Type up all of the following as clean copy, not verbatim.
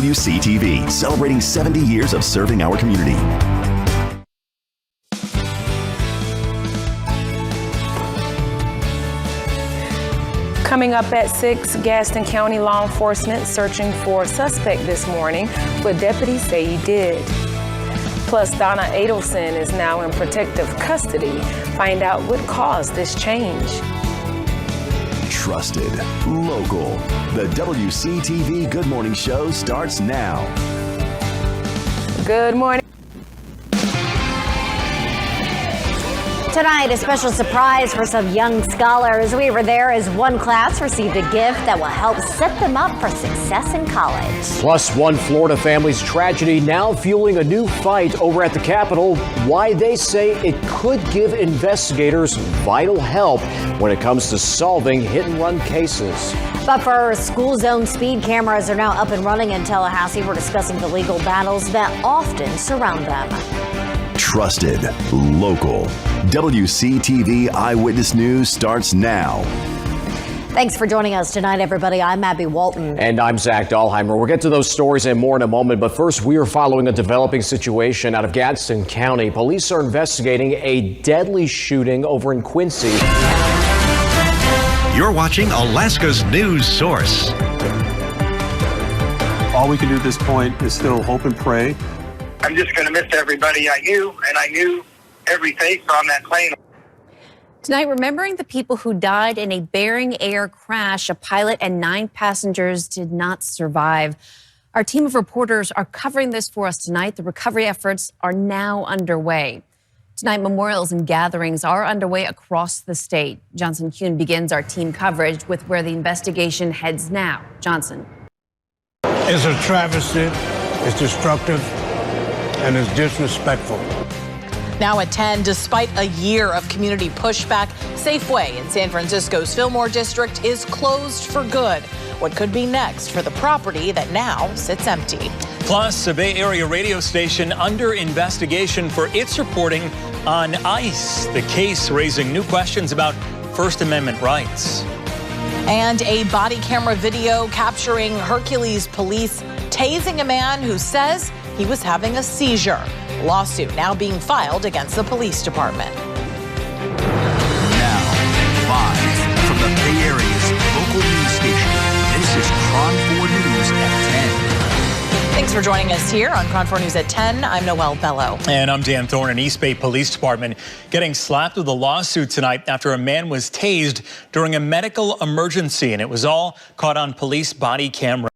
WCTV, celebrating 70 years of serving our community. Coming up at 6, Gaston County law enforcement searching for a suspect this morning, but deputies say he did. Plus, Donna Adelson is now in protective custody. Find out what caused this change. Trusted, local. The WCTV Good Morning Show starts now. Good morning. Tonight, a special surprise for some young scholars. We were there as one class received a gift that will help set them up for success in college. Plus, one Florida family's tragedy now fueling a new fight over at the Capitol. Why they say it could give investigators vital help when it comes to solving hit-and-run cases. But for school zone speed cameras are now up and running in Tallahassee. We're discussing the legal battles that often surround them. Trusted, local. WCTV Eyewitness News starts now. Thanks for joining us tonight, everybody. I'm Abby Walton. And I'm Zach Dahlheimer. We'll get to those stories and more in a moment. But first, we are following a developing situation out of Gadsden County. Police are investigating a deadly shooting over in Quincy. You're watching Alaska's news source. All we can do at this point is still hope and pray. I'm just going to miss everybody I knew, and I knew every face on that plane. Tonight, remembering the people who died in a Bering Air crash. A pilot and 9 passengers did not survive. Our team of reporters are covering this for us tonight. The recovery efforts are now underway. Tonight, memorials and gatherings are underway across the state. Johnson Kuhn begins our team coverage with where the investigation heads now. Johnson. It's a travesty. It's destructive. And is disrespectful. Now at 10, despite a year of community pushback, Safeway in San Francisco's Fillmore district is closed for good. What could be next for the property that now sits empty? Plus, a Bay Area radio station under investigation for its reporting on ICE, the case raising new questions about First Amendment rights. And a body camera video capturing Hercules police tasing a man who says he was having a seizure. Lawsuit now being filed against the police department. Now, live from the Bay Area's local news station, this is KRON 4 News at 10. Thanks for joining us here on KRON 4 News at 10. I'm Noelle Bello. And I'm Dan Thorne. An East Bay Police Department getting slapped with a lawsuit tonight after a man was tased during a medical emergency, and it was all caught on police body camera.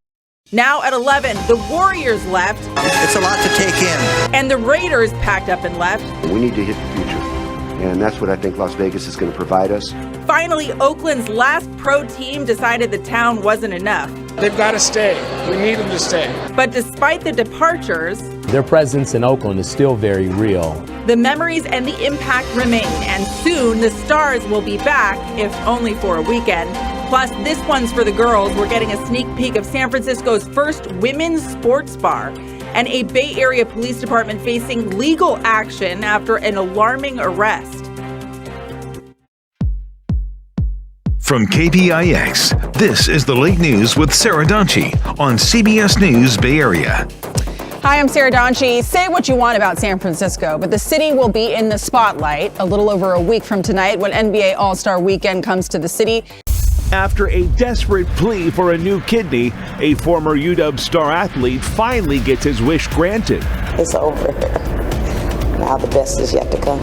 Now at 11, the Warriors left. It's a lot to take in. And the Raiders packed up and left. We need to hit the future, and that's what I think Las Vegas is going to provide us. Finally, Oakland's last pro team decided the town wasn't enough. They've got to stay. We need them to stay. But despite the departures, their presence in Oakland is still very real. The memories and the impact remain, and soon the Stars will be back, if only for a weekend. Plus, this one's for the girls. We're getting a sneak peek of San Francisco's first women's sports bar, and a Bay Area Police Department facing legal action after an alarming arrest. From KPIX, this is the Late News with Sarah Donchie on CBS News Bay Area. Hi, I'm Sarah Donchie. Say what you want about San Francisco, but the city will be in the spotlight a little over a week from tonight when NBA All-Star Weekend comes to the city. After a desperate plea for a new kidney, a former UW star athlete finally gets his wish granted. It's over. Now the best is yet to come.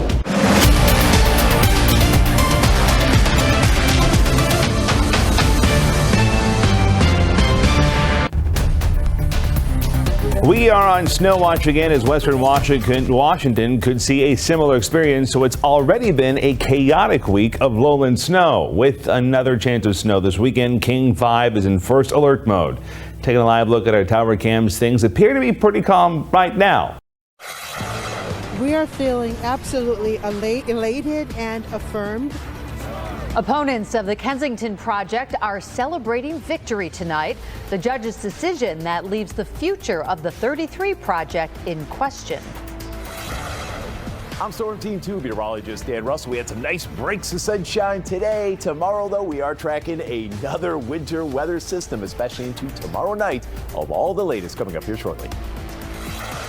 We are on snow watch again as Western Washington could see a similar experience, so it's already been a chaotic week of lowland snow. With another chance of snow this weekend, King 5 is in first alert mode. Taking a live look at our tower cams, things appear to be pretty calm right now. We are feeling absolutely elated and affirmed. Opponents of the Kensington project are celebrating victory tonight. The judge's decision that leaves the future of the 33 project in question. I'm Storm Team 2 meteorologist Dan Russell. We had some nice breaks of sunshine today. Tomorrow, though, we are tracking another winter weather system, especially into tomorrow night. Of all the latest coming up here shortly.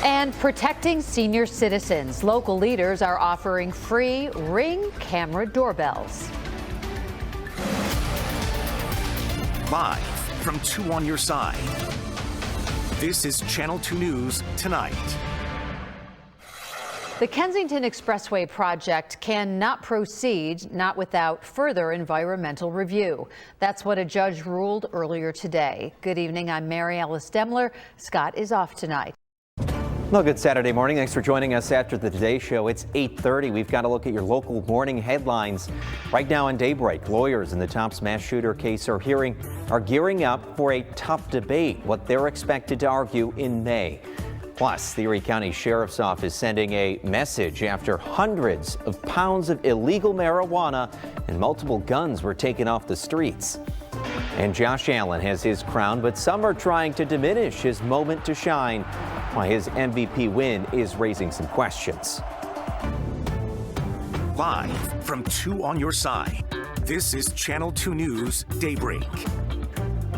And protecting senior citizens. Local leaders are offering free Ring camera doorbells. Live from 2 on your side. This is Channel 2 News Tonight. The Kensington Expressway project cannot proceed not without further environmental review. That's what a judge ruled earlier today. Good evening, I'm Mary Alice Demler. Scott is off tonight. Well, good Saturday morning. Thanks for joining us after the Today Show. It's 8:30. We've got to look at your local morning headlines. Right now on Daybreak, lawyers in the Tops mass shooter case are gearing up for a tough debate, what they're expected to argue in May. Plus, the Erie County Sheriff's Office sending a message after hundreds of pounds of illegal marijuana and multiple guns were taken off the streets. And Josh Allen has his crown, but some are trying to diminish his moment to shine, while his MVP win is raising some questions. Live from 2 on your side. This is Channel 2 News Daybreak.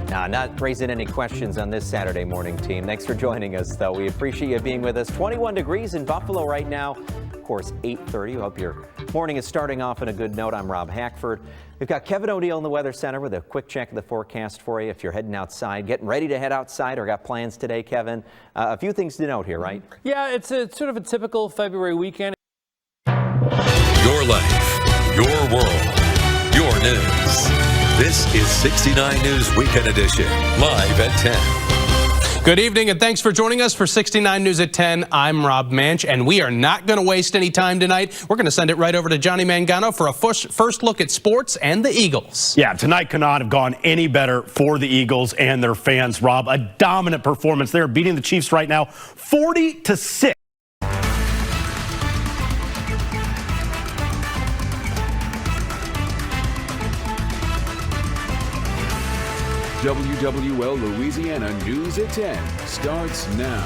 Not raising any questions on this Saturday morning, team. Thanks for joining us, though. We appreciate you being with us. 21 degrees in Buffalo right now. Of course, 8:30. We hope your morning is starting off on a good note. I'm Rob Hackford. We've got Kevin O'Neill in the Weather Center with a quick check of the forecast for you if you're heading outside, getting ready to head outside or got plans today, Kevin. A few things to note here, right? Yeah, it's sort of a typical February weekend. Your life, your world, your news. This is 69 News Weekend Edition, live at 10. Good evening and thanks for joining us for 69 News at 10. I'm Rob Manch, and we are not going to waste any time tonight. We're going to send it right over to Johnny Mangano for a first look at sports and the Eagles. Yeah, tonight could not have gone any better for the Eagles and their fans, Rob. A dominant performance. They're beating the Chiefs right now 40-6. WWL Louisiana News at 10 starts now.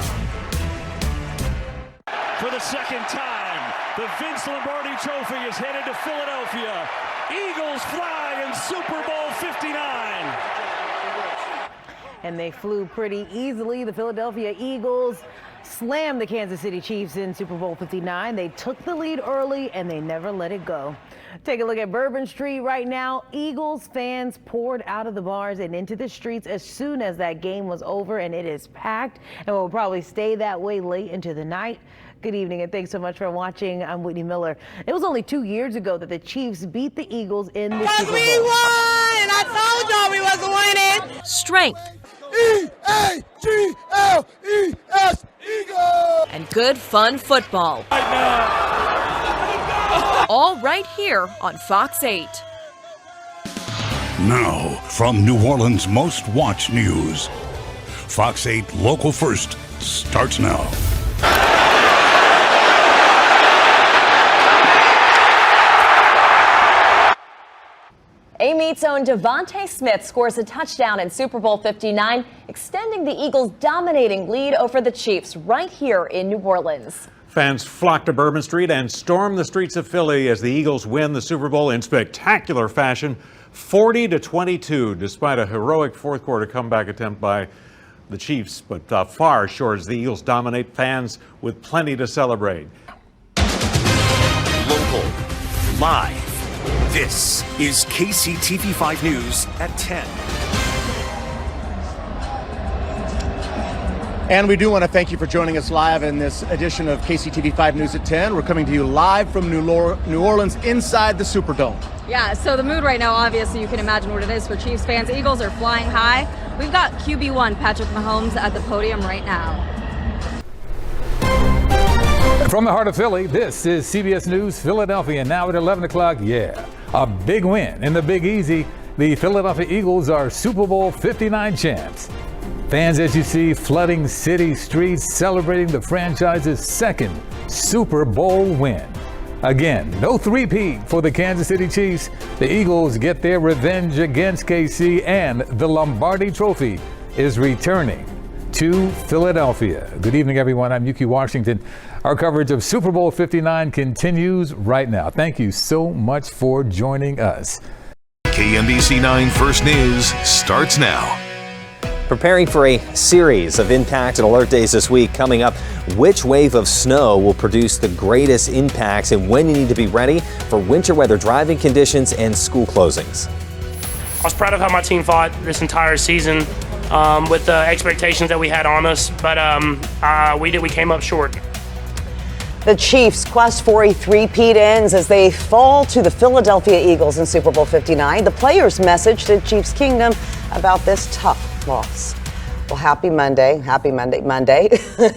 For the second time, the Vince Lombardi Trophy is headed to Philadelphia. Eagles fly in Super Bowl 59. And they flew pretty easily. The Philadelphia Eagles slammed the Kansas City Chiefs in Super Bowl 59. They took the lead early and they never let it go. Take a look at Bourbon Street right now. Eagles fans poured out of the bars and into the streets as soon as that game was over, and it is packed and will probably stay that way late into the night. Good evening and thanks so much for watching. I'm Whitney Miller. It was only 2 years ago that the Chiefs beat the Eagles in the Super Bowl. We won! I told y'all we wasn't winning. Strength. E-A-G-L-E-S, Eagles! And good fun football. Right now. All right here on Fox 8. Now, from New Orleans' most watched news, Fox 8 Local First starts now. A-Meat's own Devontae Smith scores a touchdown in Super Bowl 59, extending the Eagles' dominating lead over the Chiefs right here in New Orleans. Fans flock to Bourbon Street and storm the streets of Philly as the Eagles win the Super Bowl in spectacular fashion, 40-22, despite a heroic fourth quarter comeback attempt by the Chiefs, but far short as the Eagles dominate, fans with plenty to celebrate. Local, live. This is KCTV5 News at 10. And we do want to thank you for joining us live in this edition of KCTV5 News at 10. We're coming to you live from New Orleans inside the Superdome. Yeah, so the mood right now, obviously, you can imagine what it is for Chiefs fans. Eagles are flying high. We've got QB1 Patrick Mahomes at the podium right now. From the heart of Philly, this is CBS News Philadelphia. Now at 11 o'clock, a big win in the Big Easy. The Philadelphia Eagles are Super Bowl 59 champs. Fans, as you see, flooding city streets, celebrating the franchise's second Super Bowl win. Again, no three-peat for the Kansas City Chiefs. The Eagles get their revenge against KC, and the Lombardi Trophy is returning to Philadelphia. Good evening, everyone. I'm Yuki Washington. Our coverage of Super Bowl 59 continues right now. Thank you so much for joining us. KMBC 9 First News starts now. Preparing for a series of impact and alert days this week coming up. Which wave of snow will produce the greatest impacts and when you need to be ready for winter weather driving conditions and school closings? I was proud of how my team fought this entire season with the expectations that we had on us, but we came up short. The Chiefs' quest for a three-peat ends as they fall to the Philadelphia Eagles in Super Bowl 59. The players' message to Chiefs Kingdom about this tough loss. Well, happy Monday. Happy Monday.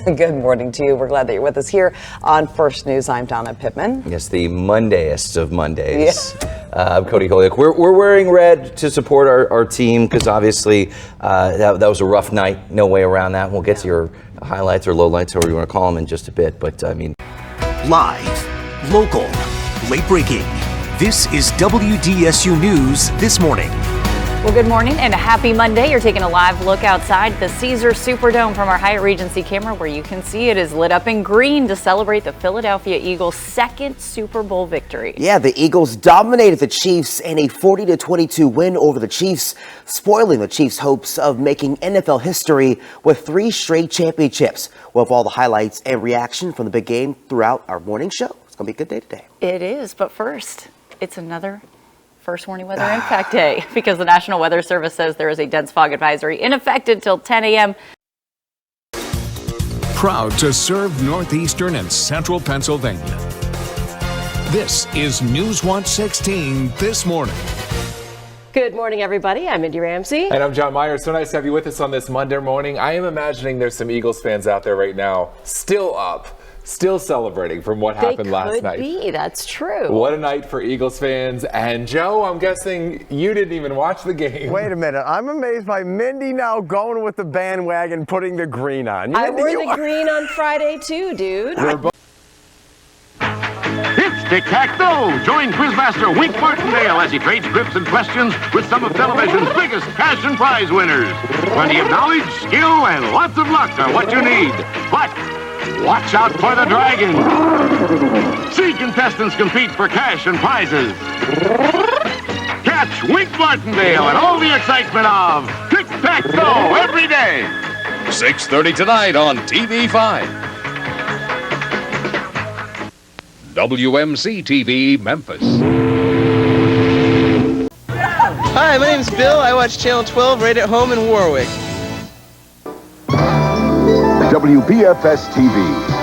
Good morning to you. We're glad that you're with us here on First News. I'm Donna Pittman. Yes, the Mondayest of Mondays. Yeah. I'm Cody Holyoke. We're wearing red to support our team because obviously that was a rough night. No way around that. We'll get to your highlights or lowlights, however you want to call them, in just a bit. But I mean, live, local, late breaking. This is WDSU News This Morning. Well, good morning and a happy Monday. You're taking a live look outside the Caesars Superdome from our Hyatt Regency camera, where you can see it is lit up in green to celebrate the Philadelphia Eagles' second Super Bowl victory. Yeah, the Eagles dominated the Chiefs in a 40-22 win over the Chiefs, spoiling the Chiefs' hopes of making NFL history with 3 straight championships. We'll have all the highlights and reaction from the big game throughout our morning show. It's going to be a good day today. It is, but first, it's another First Warning Weather Impact Day because the National Weather Service says there is a dense fog advisory in effect until 10 a.m. Proud to serve northeastern and central Pennsylvania. This is News 116 This Morning. Good morning, everybody. I'm Indy Ramsey. And I'm John Myers. So nice to have you with us on this Monday morning. I am imagining there's some Eagles fans out there right now still up, still celebrating from what happened last night. They could be. That's true. What a night for Eagles fans. And Joe, I'm guessing you didn't even watch the game. Wait a minute. I'm amazed by Mindy now going with the bandwagon, putting the green on. I wore the green on Friday too, dude. It's Tic-Tac-Toe. Join Quizmaster Wink Martindale as he trades grips and questions with some of television's biggest cash and prize winners. Plenty of knowledge, skill, and lots of luck are what you need. But watch out for the dragon. See contestants compete for cash and prizes. Catch Wink Martindale and all the excitement of Tic-Tac-Toe every day. 6:30 tonight on TV5. WMC TV Memphis. Hi, my name's Bill. I watch Channel 12 right at home in Warwick. WBFS TV.